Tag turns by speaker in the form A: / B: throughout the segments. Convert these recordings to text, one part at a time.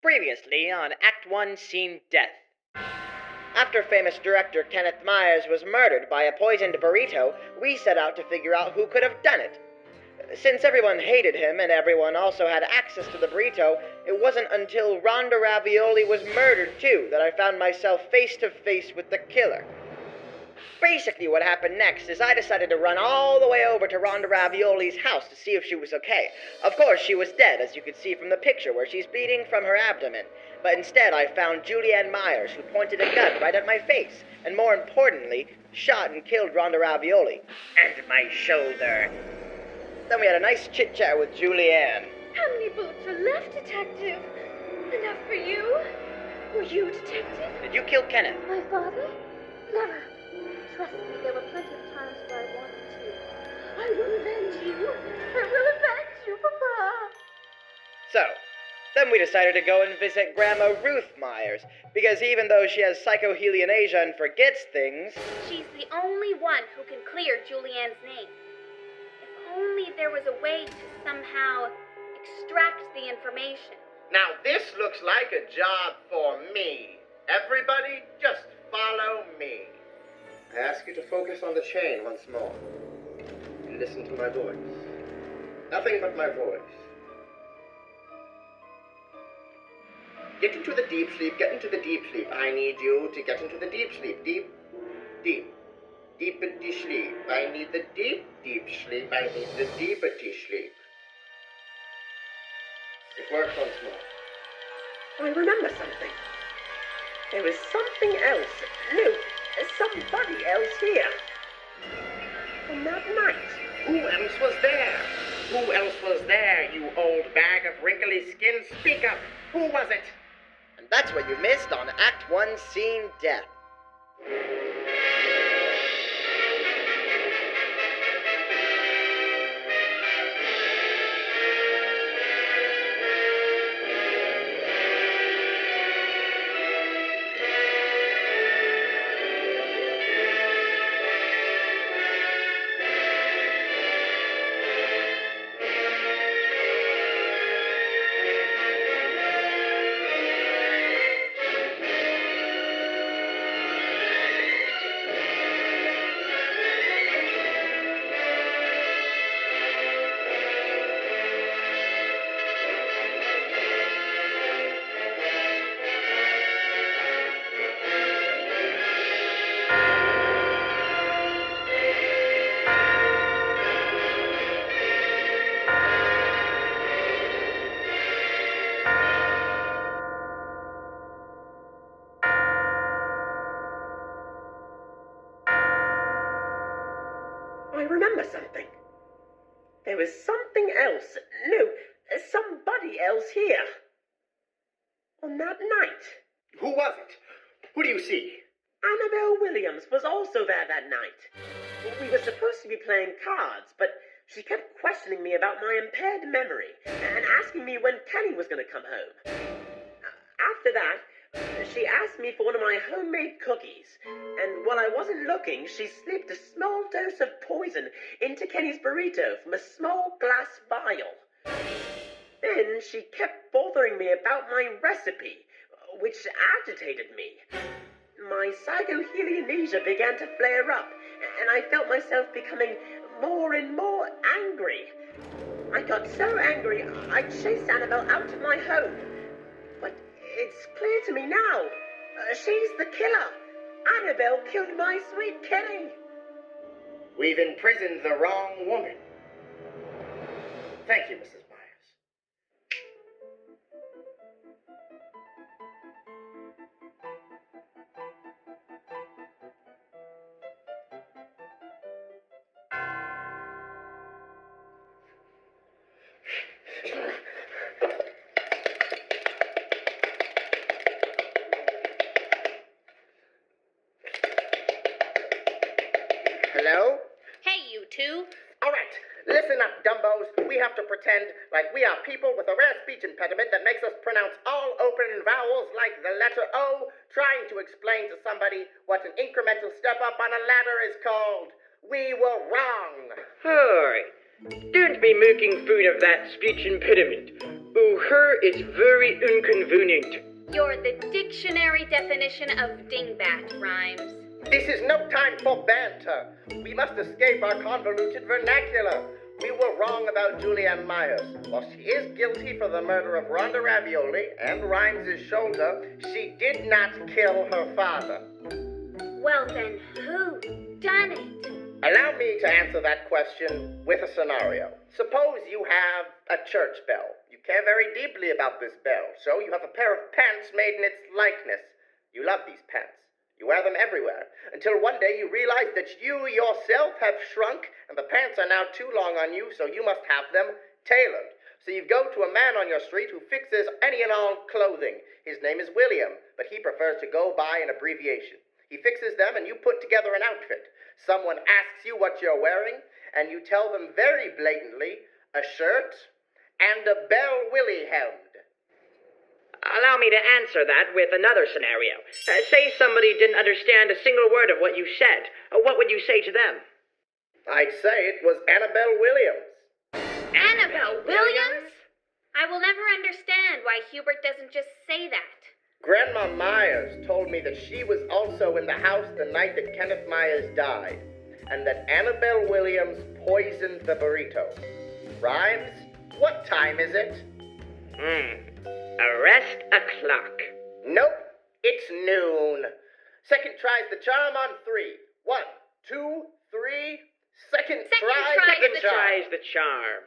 A: Previously on Act 1, Scene Death.
B: After famous director Kenneth Myers was murdered by a poisoned burrito, we set out to figure out who could have done it. Since everyone hated him and everyone also had access to the burrito, it wasn't until Rhonda Ravioli was murdered too that I found myself face to face with the killer. Basically what happened next is I decided to run all the way over to Rhonda Ravioli's house to see if she was okay. Of course, she was dead, as you could see from the picture where she's bleeding from her abdomen. But instead, I found Julianne Myers, who pointed a gun right at my face, and more importantly, shot and killed Rhonda Ravioli. And my shoulder. Then we had a nice chit-chat with Julianne.
C: How many bullets are left, Detective? Enough for you? Were you Detective?
A: Did you kill Kenneth?
C: My father? Never. Trust me, there were plenty of times where I wanted to. I will avenge you. I will avenge you, Papa.
B: So, then we decided to go and visit Grandma Ruth Myers, because even though she has psychohelionasia and forgets things...
D: She's the only one who can clear Julianne's name. If only there was a way to somehow extract the information.
E: Now this looks like a job for me. Everybody, just follow me. I ask you to focus on the chain once more. And listen to my voice. Nothing but my voice. Get into the deep sleep, get into the deep sleep. I need you to get into the deep sleep. Deep, deep. Deepity sleep. I need the deep, deep sleep. I need the deepity sleep. It works once more.
F: I remember something. There was something else. No, somebody else here. On that night.
E: Who else was there? Who else was there, you old bag of wrinkly skin? Speak up. Who was it?
B: And that's what you missed on Act 1, Scene Death.
F: I remember something. There was something else. No, somebody else here. On that night.
E: Who was it? Who do you see?
F: Annabelle Williams was also there that night. We were supposed to be playing cards, but she kept questioning me about my impaired memory and asking me when Kenny was going to come home. After that, she asked me for one of my homemade cookies, and while I wasn't looking, she slipped a small dose of poison into Kenny's burrito from a small glass vial. Then she kept bothering me about my recipe, which agitated me. My psychohelionasia began to flare up, and I felt myself becoming more and more angry. I got so angry, I chased Annabelle out of my home. But it's clear to me now. She's the killer. Annabelle killed my sweet Kenny.
E: We've imprisoned the wrong woman. Thank you, Mrs. Myers. Hello?
D: Hey, you two.
E: All right, listen up, dumbos. We have to pretend like we are people with a rare speech impediment that makes us pronounce all open vowels like the letter O, trying to explain to somebody what an incremental step up on a ladder is called. We were wrong.
A: Hi. Don't be making fun of that speech impediment. her is very inconvenient.
D: You're the dictionary definition of dingbat, Rhymes.
E: This is no time for banter. We must escape our convoluted vernacular. We were wrong about Julianne Myers. While she is guilty for the murder of Rhonda Ravioli and Rhymes' shoulder, she did not kill her father.
D: Well then, who done it?
E: Allow me to answer that question with a scenario. Suppose you have a church bell. You care very deeply about this bell, so you have a pair of pants made in its likeness. You love these pants. You wear them everywhere, until one day you realize that you yourself have shrunk, and the pants are now too long on you, so you must have them tailored. So you go to a man on your street who fixes any and all clothing. His name is William, but he prefers to go by an abbreviation. He fixes them, and you put together an outfit. Someone asks you what you're wearing, and you tell them very blatantly, a shirt and a Bell Willie helmed.
A: Allow me to answer that with another scenario. Say somebody didn't understand a single word of what you said. What would you say to them?
E: I'd say it was Annabelle Williams.
D: Annabelle Williams? I will never understand why Hubert doesn't just say that.
E: Grandma Myers told me that she was also in the house the night that Kenneth Myers died, and that Annabelle Williams poisoned the burrito. Rhymes, what time is it?
A: Arrest o'clock.
E: Nope, it's noon. Second tries the charm on 3. 1, 2, 3. Second
A: Tries the charm.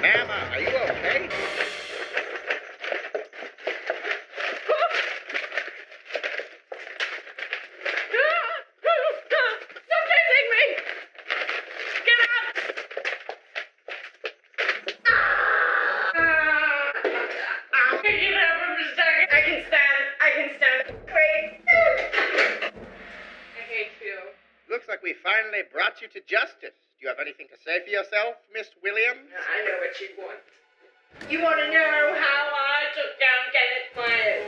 E: Ma'am, are you okay?
C: Stop chasing me! Get out! I'll pick it up for a second. I can stand. Wait. I hate you.
E: Looks like we finally brought you to justice. Do you have anything to say for yourself, Miss Williams?
C: I know what you want. You want to know how I took down Kenneth Myers?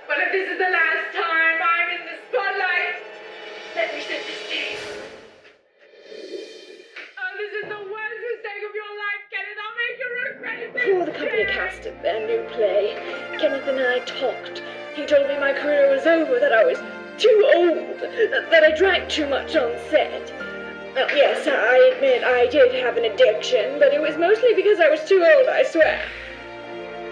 C: Well, if this is the last time I'm in the spotlight, let me set the stage. Oh, this is the worst mistake of your life, Kenneth. I'll make you regret it.
G: Before the company casted their new play, Kenneth and I talked. He told me my career was over, that I was too old, that I drank too much on set. Well, yes, I admit I did have an addiction, but it was mostly because I was too old, I swear.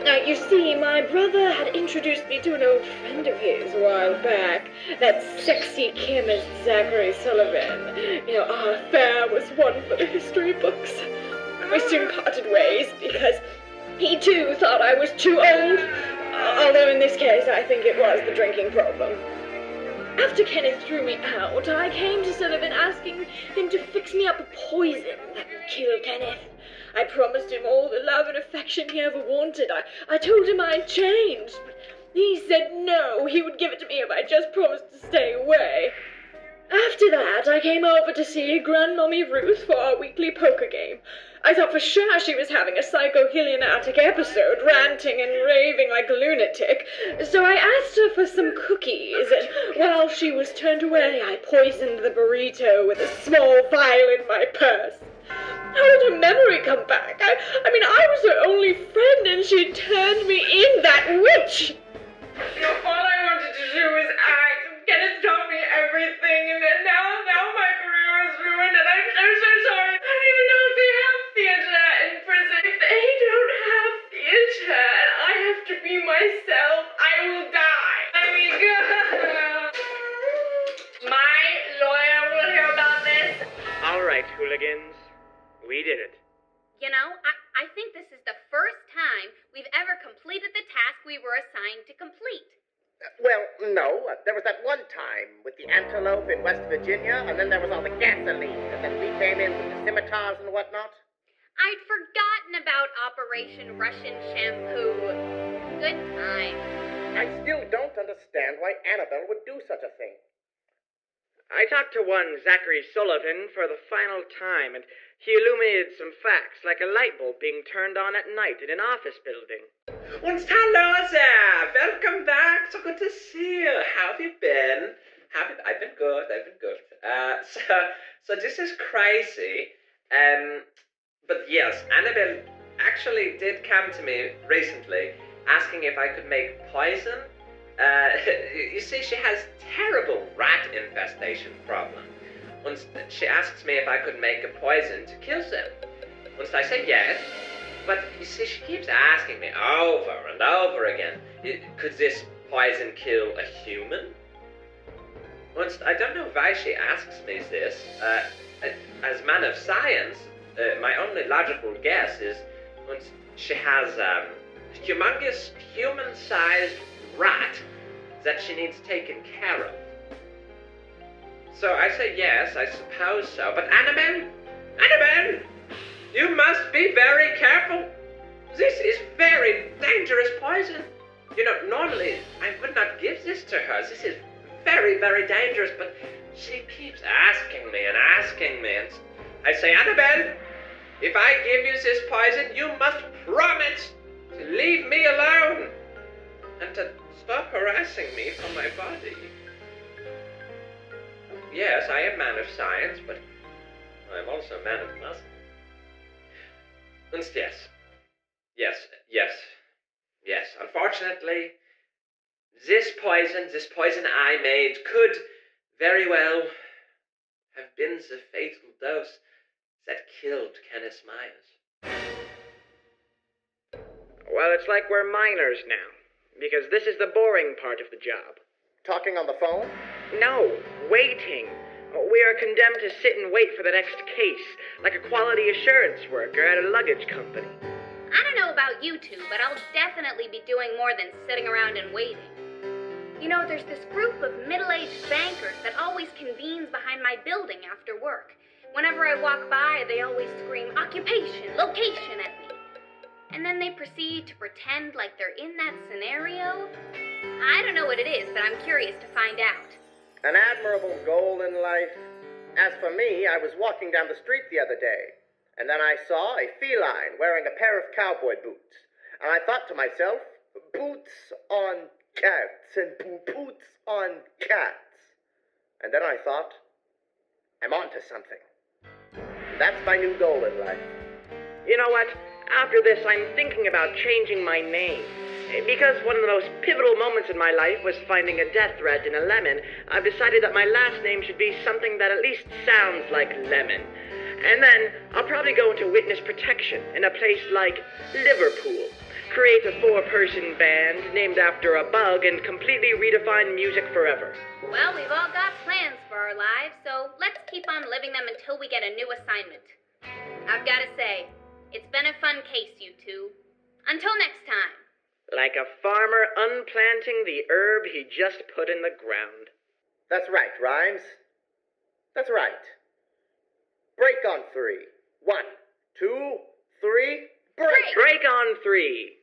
G: Now, you see, my brother had introduced me to an old friend of his a while back, that sexy chemist Zachary Sullivan. You know, our affair was one for the history books. We soon parted ways because he too thought I was too old, although in this case I think it was the drinking problem. After Kenneth threw me out, I came to Sullivan asking him to fix me up a poison that would kill Kenneth. I promised him all the love and affection he ever wanted. I told him I'd changed, but he said no, he would give it to me if I just promised to stay away. After that, I came over to see Grandma Ruth for our weekly poker game. I thought for sure she was having a psychohelianatic episode, ranting and raving like a lunatic, so I asked her for some cookies, and while she was turned away, I poisoned the burrito with a small vial in my purse. How did her memory come back? I mean, I was her only friend, and she turned me in, that witch!
C: All I wanted to do was act. Kenneth taught me everything, and now my career is ruined, and I'm so sorry. I don't even know if they have theater in prison. If they don't have theater, and I have to be myself, I will die. Let me go. My lawyer will hear about this.
A: All right, hooligans. We did it.
D: You know, I think this is the first time we've ever completed the task we were assigned to complete.
E: Well, no. There was that one time with the antelope in West Virginia, and then there was all the gasoline, and then we came in with the scimitars and whatnot.
D: I'd forgotten about Operation Russian Shampoo. Good time.
E: I still don't understand why Annabelle would do such a thing.
A: I talked to one Zachary Sullivan for the final time, and he illuminated some facts, like a light bulb being turned on at night in an office building.
H: Und hallo there! Welcome back! So good to see you! How have you been? I've been good. So this is crazy. But yes, Annabelle actually did come to me recently asking if I could make poison. You see, she has terrible rat infestation problem. And she asks me if I could make a poison to kill them. And I say yes, but you see, she keeps asking me over and over again, could this poison kill a human? And I don't know why she asks me this. As man of science, my only logical guess is she has a humongous human-sized rat that she needs taken care of. So I say yes, I suppose so. But Annabelle, you must be very careful. This is very dangerous poison. You know, normally I would not give this to her. This is very, very dangerous, but she keeps asking me. And I say, Annabelle, if I give you this poison, you must promise to leave me alone and to stop harassing me from my body. Yes, I am man of science, but I am also a man of muscle. And yes, unfortunately, this poison I made could very well have been the fatal dose that killed Kenneth Myers.
A: Well, it's like we're minors now, because this is the boring part of the job.
E: Talking on the phone?
A: No, waiting. We are condemned to sit and wait for the next case, like a quality assurance worker at a luggage company.
D: I don't know about you two, but I'll definitely be doing more than sitting around and waiting. You know, there's this group of middle-aged bankers that always convenes behind my building after work. Whenever I walk by, they always scream occupation, location at me. And then they proceed to pretend like they're in that scenario. I don't know what it is, but I'm curious to find out.
E: An admirable goal in life. As for me, I was walking down the street the other day, and then I saw a feline wearing a pair of cowboy boots. And I thought to myself, boots on cats and boots on cats. And then I thought, I'm onto something. That's my new goal in life.
A: You know what? After this, I'm thinking about changing my name. Because one of the most pivotal moments in my life was finding a death threat in a lemon, I've decided that my last name should be something that at least sounds like lemon. And then I'll probably go into witness protection in a place like Liverpool, create a 4-person band named after a bug, and completely redefine music forever.
D: Well, we've all got plans for our lives, so let's keep on living them until we get a new assignment. I've got to say, it's been a fun case, you two. Until next time.
A: Like a farmer unplanting the herb he just put in the ground.
E: That's right, Rhymes. That's right. Break on 3. 1, 2, 3, break!
A: Break on 3.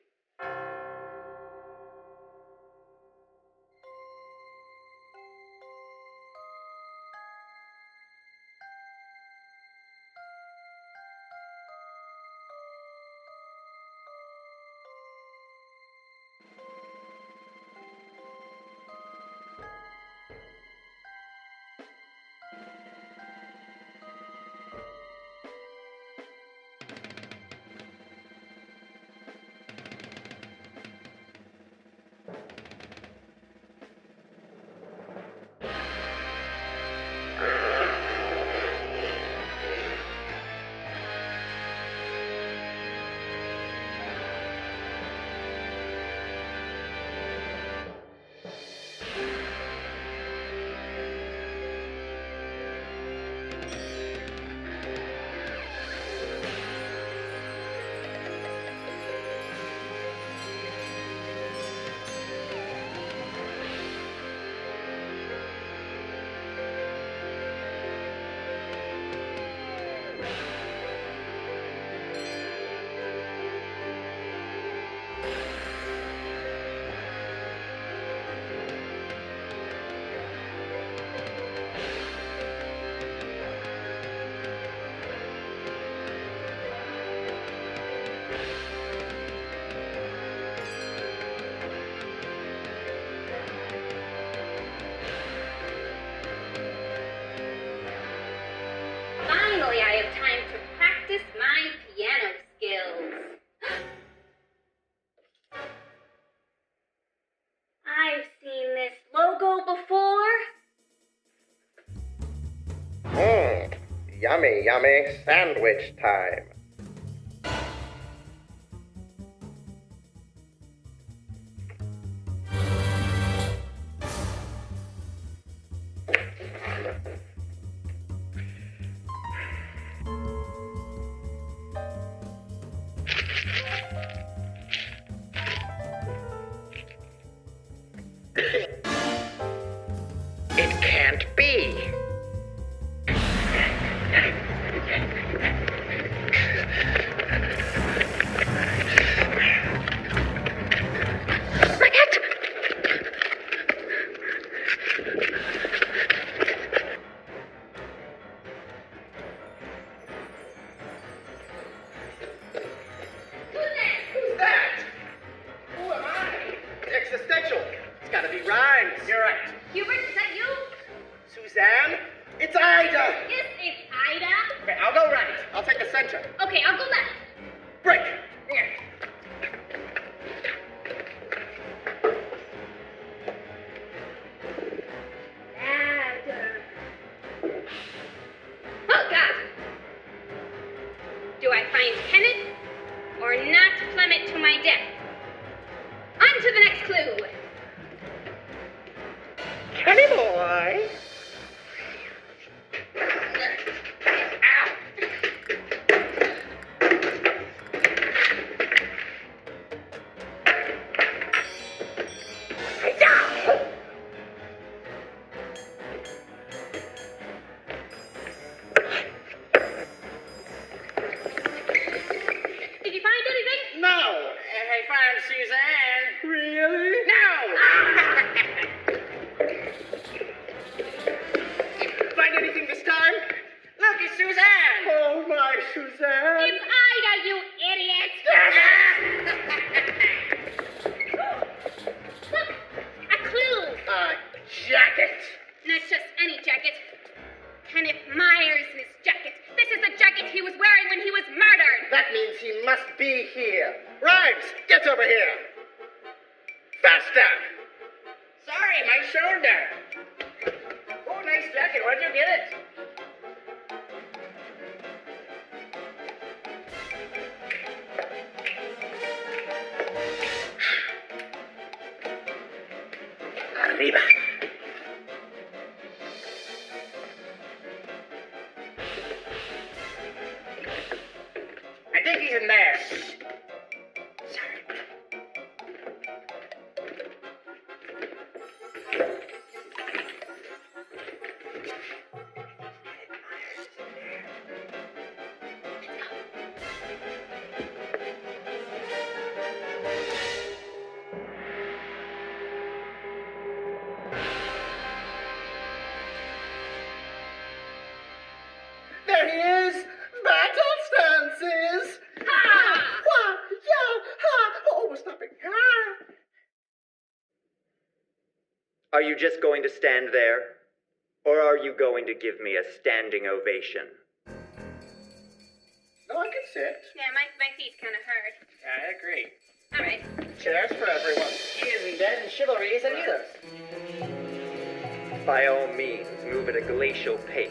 E: Yummy, yummy sandwich time. It can't be. Who's that? Who am I? Existential. It's gotta be Rhymes. You're right.
D: Hubert, is that you?
E: Suzanne? It's Ida!
D: Yes, it's Ida.
E: Okay, I'll go right. I'll take the center.
D: Okay, I'll go left.
E: Break!
D: Oh, God. Do I find Kenneth or not plummet to my death? On to the next clue.
E: Kenny boy!
D: Did you find anything?
E: No! I found Suzanne. Really? No! Find anything this time? Look, it's Suzanne! Oh, my Suzanne!
D: It's Ida, you idiot! Look, a clue.
E: A jacket!
D: Not just any jacket. Kenneth Myers' jacket. This is the jacket he was wearing when he was murdered.
E: That means he must be here. Rhymes, get over here. Faster! Sorry, my shoulder. Oh, nice jacket. Where'd you get it? Arriba. I think he's in there. There he is! Battle stances!
D: Ha!
E: Wah, yeah, ha! Oh, we're stopping. Ha!
I: Are you just going to stand there? Or are you going to give me a standing ovation?
E: No, I can sit.
D: Yeah, my feet kind of hurt.
E: I agree.
D: All right.
E: Chairs for everyone.
B: Easy then, chivalry isn't either.
I: By all means, move at a glacial pace.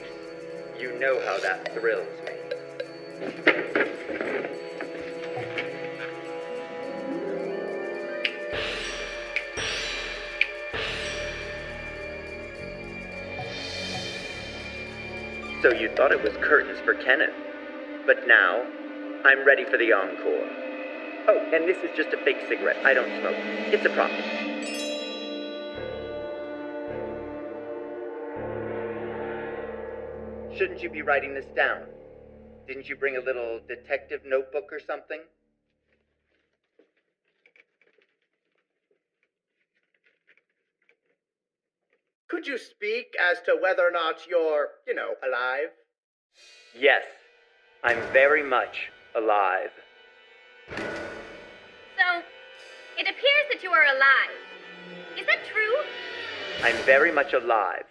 I: You know how that thrills me. So you thought it was curtains for Kenneth. But now, I'm ready for the encore. Oh, and this is just a fake cigarette. I don't smoke. It's a prop. Shouldn't you be writing this down? Didn't you bring a little detective notebook or something?
E: Could you speak as to whether or not you're, alive?
I: Yes, I'm very much alive.
D: So, it appears that you are alive. Is that true?
I: I'm very much alive,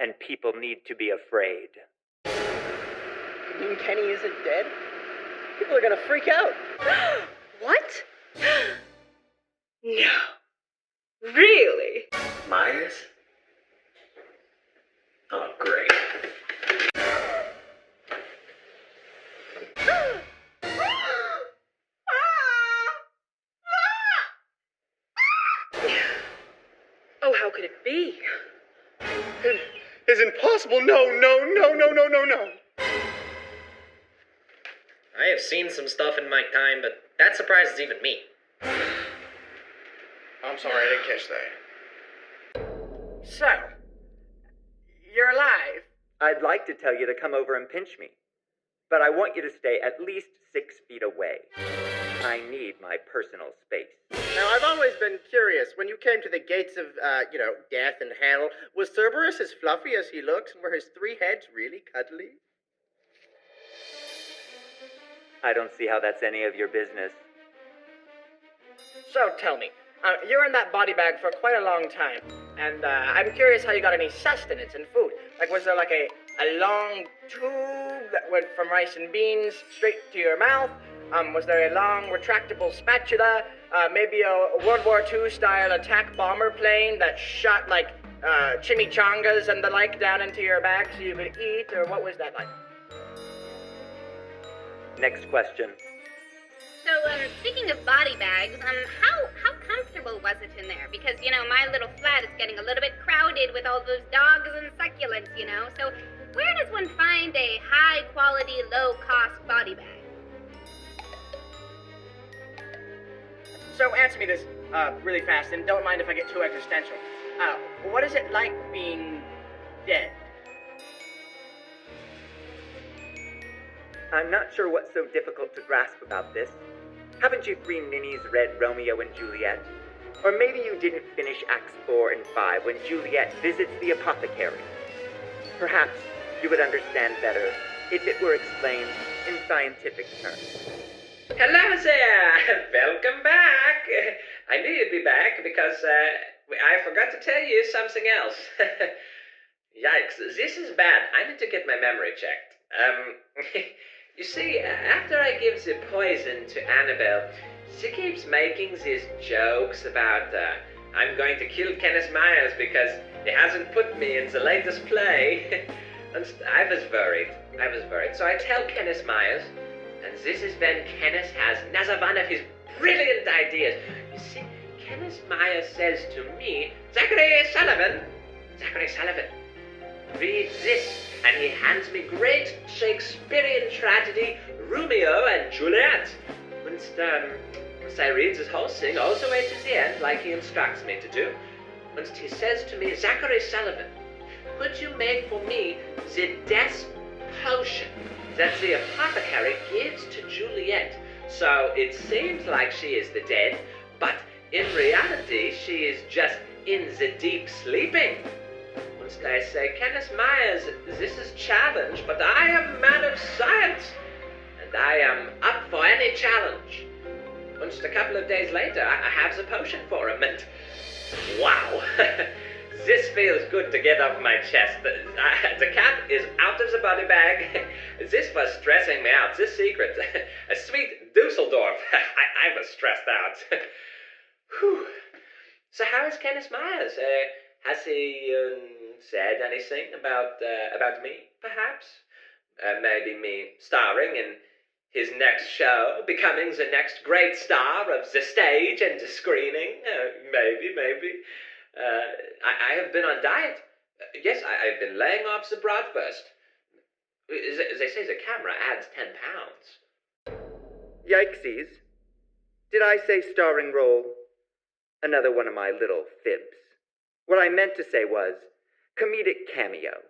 I: and people need to be afraid.
B: You mean Kenny isn't dead? People are gonna freak out.
G: What? No. Really?
H: Myers? Oh, great.
A: how could it be?
E: It is impossible. No.
J: I have seen some stuff in my time, but that surprises even me.
E: I'm sorry, I didn't catch that.
B: So, you're alive.
I: I'd like to tell you to come over and pinch me, but I want you to stay at least 6 feet away. I need my personal space.
E: Now, I've always been curious. When you came to the gates of, death and hell, was Cerberus as fluffy as he looks, and were his 3 heads really cuddly?
I: I don't see how that's any of your business.
B: So tell me, you're in that body bag for quite a long time, and I'm curious how you got any sustenance and food. Like, was there like a long tube that went from rice and beans straight to your mouth? Was there a long retractable spatula? Maybe a World War II style attack bomber plane that shot like chimichangas and the like down into your bag so you could eat, or what was that like?
I: Next question.
D: So, speaking of body bags, how comfortable was it in there? Because, my little flat is getting a little bit crowded with all those dogs and succulents, So, where does one find a high-quality, low-cost body bag?
B: So answer me this really fast, and don't mind if I get too existential. What is it like being dead?
I: I'm not sure what's so difficult to grasp about this. Haven't you 3 ninnies read Romeo and Juliet? Or maybe you didn't finish Acts 4 and 5 when Juliet visits the apothecary. Perhaps you would understand better if it were explained in scientific terms.
H: Hello there! Welcome back! I knew you'd be back because I forgot to tell you something else. Yikes, this is bad. I need to get my memory checked. You see, after I give the poison to Annabelle, she keeps making these jokes about, I'm going to kill Kenneth Myers because he hasn't put me in the latest play. And I was worried. So I tell Kenneth Myers, and this is when Kenneth has another one of his brilliant ideas. You see, Kenneth Myers says to me, Zachary Sullivan, read this. And he hands me great Shakespearean tragedy, Romeo and Juliet. Once I read this whole thing all the way to the end, like he instructs me to do, once he says to me, Zachary Sullivan, could you make for me the death potion that the apothecary gives to Juliet? So it seems like she is the dead, but in reality she is just in the deep sleeping. I say, Kenneth Myers, this is challenge, but I am a man of science, and I am up for any challenge. Just a couple of days later, I have the potion for him, and wow, this feels good to get off my chest. The cat is out of the body bag. This was stressing me out, this secret. A sweet Dusseldorf. I was stressed out. Whew. So how is Kenneth Myers? Has he said anything about me, perhaps? Maybe me starring in his next show, becoming the next great star of the stage and the screening? Maybe. I have been on diet. Yes, I've been laying off the bratwurst. They say the camera adds 10 pounds.
I: Yikesies. Did I say starring role? Another one of my little fibs. What I meant to say was comedic cameo.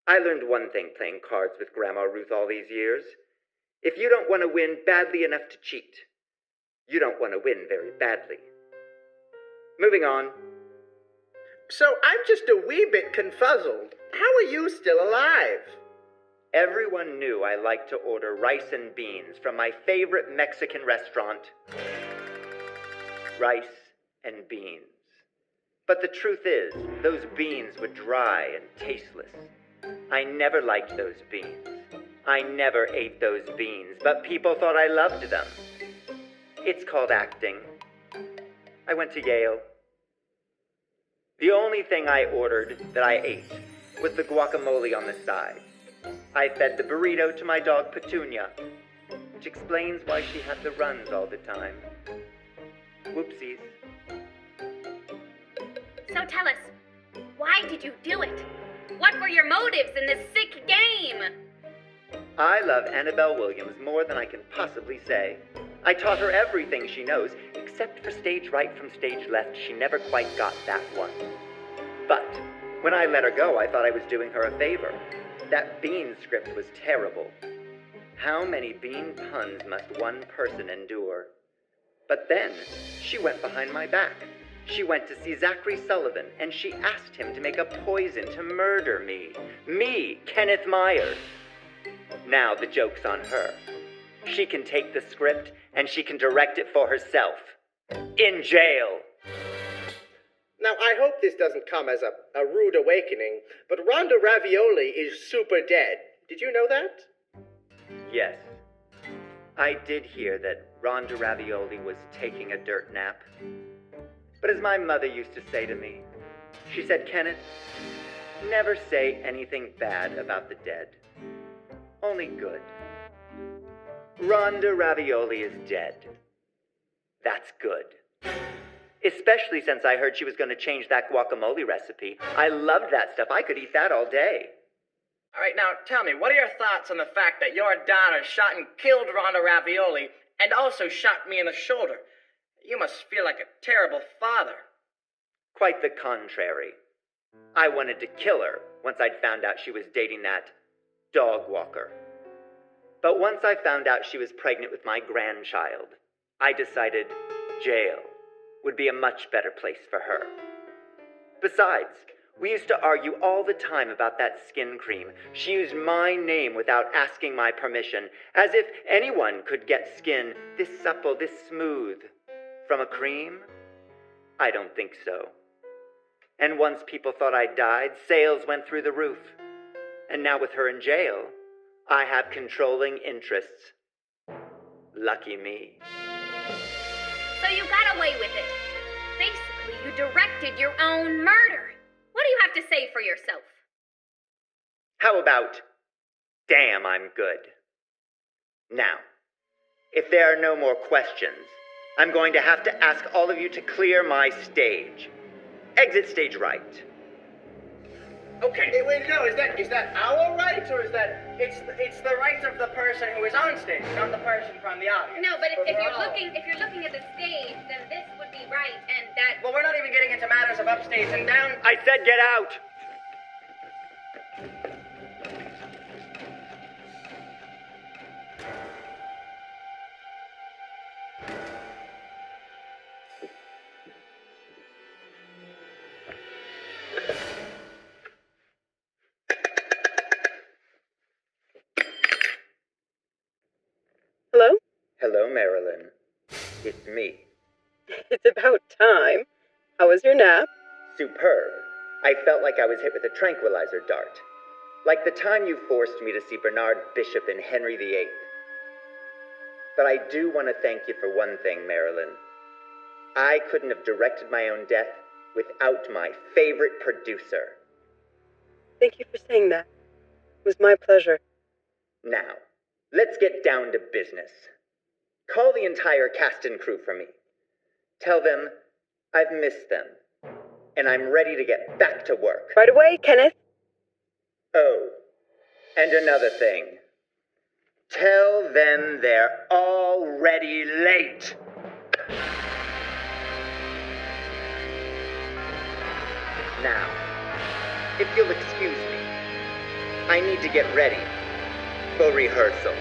I: I learned one thing playing cards with Grandma Ruth all these years. If you don't want to win badly enough to cheat, you don't want to win very badly. Moving on.
E: So I'm just a wee bit confuzzled. How are you still alive?
I: Everyone knew I liked to order rice and beans from my favorite Mexican restaurant. Rice and beans. But the truth is, those beans were dry and tasteless. I never liked those beans. I never ate those beans, but people thought I loved them. It's called acting. I went to Yale. The only thing I ordered that I ate was the guacamole on the side. I fed the burrito to my dog Petunia, which explains why she had the runs all the time. Whoopsies.
D: So tell us, why did you do it? What were your motives in this sick game?
I: I love Annabelle Williams more than I can possibly say. I taught her everything she knows, except for stage right from stage left. She never quite got that one. But when I let her go, I thought I was doing her a favor. That Bean script was terrible. How many Bean puns must one person endure? But then, she went behind my back. She went to see Zachary Sullivan, and she asked him to make a poison to murder me. Me, Kenneth Myers. Now the joke's on her. She can take the script, and she can direct it for herself. In jail.
E: Now, I hope this doesn't come as a rude awakening, but Rhonda Ravioli is super dead. Did you know that?
I: Yes. I did hear that Rhonda Ravioli was taking a dirt nap. But as my mother used to say to me, she said, Kenneth, never say anything bad about the dead. Only good. Rhonda Ravioli is dead. That's good. Especially since I heard she was going to change that guacamole recipe. I loved that stuff. I could eat that all day.
B: All right, now tell me, what are your thoughts on the fact that your daughter shot and killed Rhonda Ravioli and also shot me in the shoulder? You must feel like a terrible father.
I: Quite the contrary. I wanted to kill her once I'd found out she was dating that dog walker. But once I found out she was pregnant with my grandchild, I decided jail would be a much better place for her. Besides, we used to argue all the time about that skin cream. She used my name without asking my permission, as if anyone could get skin this supple, this smooth. From a cream? I don't think so. And once people thought I died, sales went through the roof. And now with her in jail, I have controlling interests. Lucky me.
D: So you got away with it. Basically, you directed your own murder. What do you have to say for yourself?
I: How about, damn, I'm good. Now, if there are no more questions, I'm going to have to ask all of you to clear my stage. Exit stage right.
B: Okay. Wait, no, is that our rights, or is that it's the rights of the person who is on stage, not the person from the audience?
D: No, but if you're looking at the stage, then this would be right, and that.
B: Well, we're not even getting into matters of upstage and down.
I: I said get out!
K: Hello?
I: Hello, Marilyn. It's me.
K: It's about time. How was your nap?
I: Superb. I felt like I was hit with a tranquilizer dart. Like the time you forced me to see Bernard Bishop in Henry VIII. But I do want to thank you for one thing, Marilyn. I couldn't have directed my own death without my favorite producer.
K: Thank you for saying that. It was my pleasure.
I: Now, let's get down to business. Call the entire cast and crew for me. Tell them I've missed them, and I'm ready to get back to work.
K: Right away, Kenneth.
I: Oh, and another thing. Tell them they're already late. Now, if you'll excuse me, I need to get ready for rehearsal.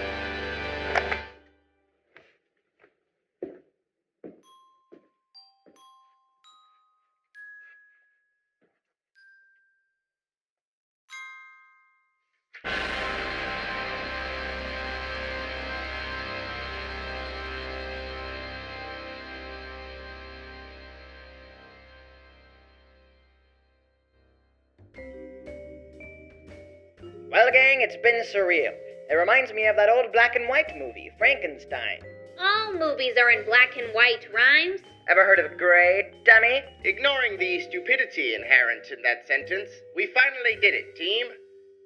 B: Well, gang, it's been surreal. It reminds me of that old black and white movie, Frankenstein.
D: All movies are in black and white, Rhymes.
B: Ever heard of Grey, dummy?
E: Ignoring the stupidity inherent in that sentence, we finally did it, team.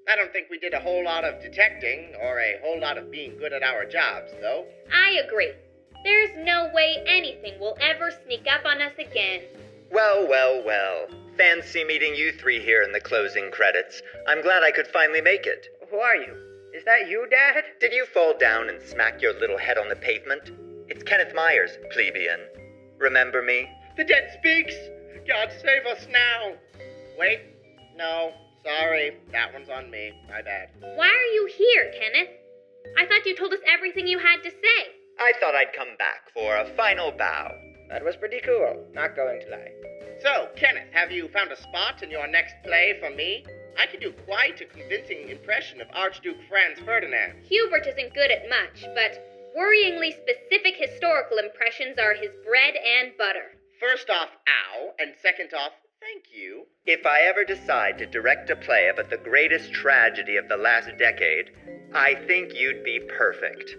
E: I don't think we did a whole lot of detecting or a whole lot of being good at our jobs, though.
D: I agree. There's no way anything will ever sneak up on us again.
I: Well, well, well. Fancy meeting you three here in the closing credits. I'm glad I could finally make it.
B: Who are you? Is that you, Dad?
I: Did you fall down and smack your little head on the pavement? It's Kenneth Myers, plebeian. Remember me?
E: The dead speaks! God save us now! Wait, no, sorry, that one's on me. My bad.
D: Why are you here, Kenneth? I thought you told us everything you had to say.
I: I thought I'd come back for a final bow.
B: That was pretty cool, not going to lie.
E: So, Kenneth, have you found a spot in your next play for me? I could do quite a convincing impression of Archduke Franz Ferdinand.
D: Hubert isn't good at much, but worryingly specific historical impressions are his bread and butter.
E: First off, ow, and second off, thank you.
I: If I ever decide to direct a play about the greatest tragedy of the last decade, I think you'd be perfect.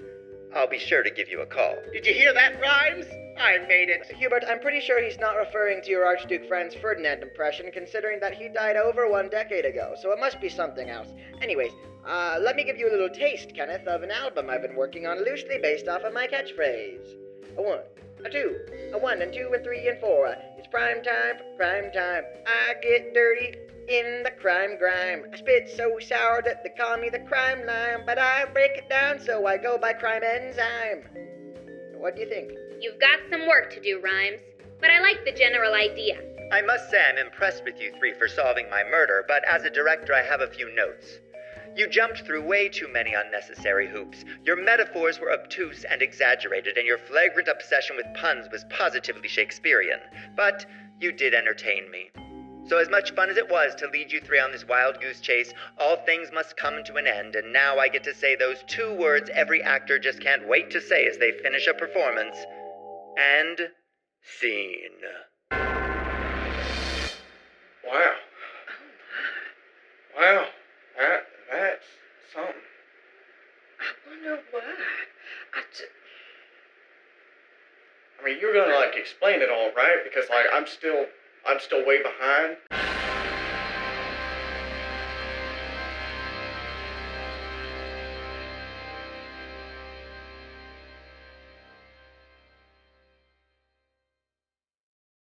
I: I'll be sure to give you a call.
E: Did you hear that, Rhymes? I made it.
B: Hubert, I'm pretty sure he's not referring to your Archduke Franz Ferdinand impression, considering that he died over 1 decade ago, so it must be something else. Anyways, let me give you a little taste, Kenneth, of an album I've been working on loosely based off of my catchphrase. A 1, a 2, a 1 and 2 and 3 and 4. It's prime time for crime time. I get dirty in the crime grime. I spit so sour that they call me the crime lime, but I break it down so I go by crime enzyme. What do you think?
D: You've got some work to do, Rhymes, but I like the general idea.
I: I must say I'm impressed with you three for solving my murder, but as a director I have a few notes. You jumped through way too many unnecessary hoops. Your metaphors were obtuse and exaggerated, and your flagrant obsession with puns was positively Shakespearean. But you did entertain me. So as much fun as it was to lead you three on this wild goose chase, all things must come to an end, and now I get to say those 2 words every actor just can't wait to say as they finish a performance. And scene.
E: Wow. Wow. That's something.
G: I wonder why.
E: I mean, you're gonna, explain it all, right? Because, I'm still way behind.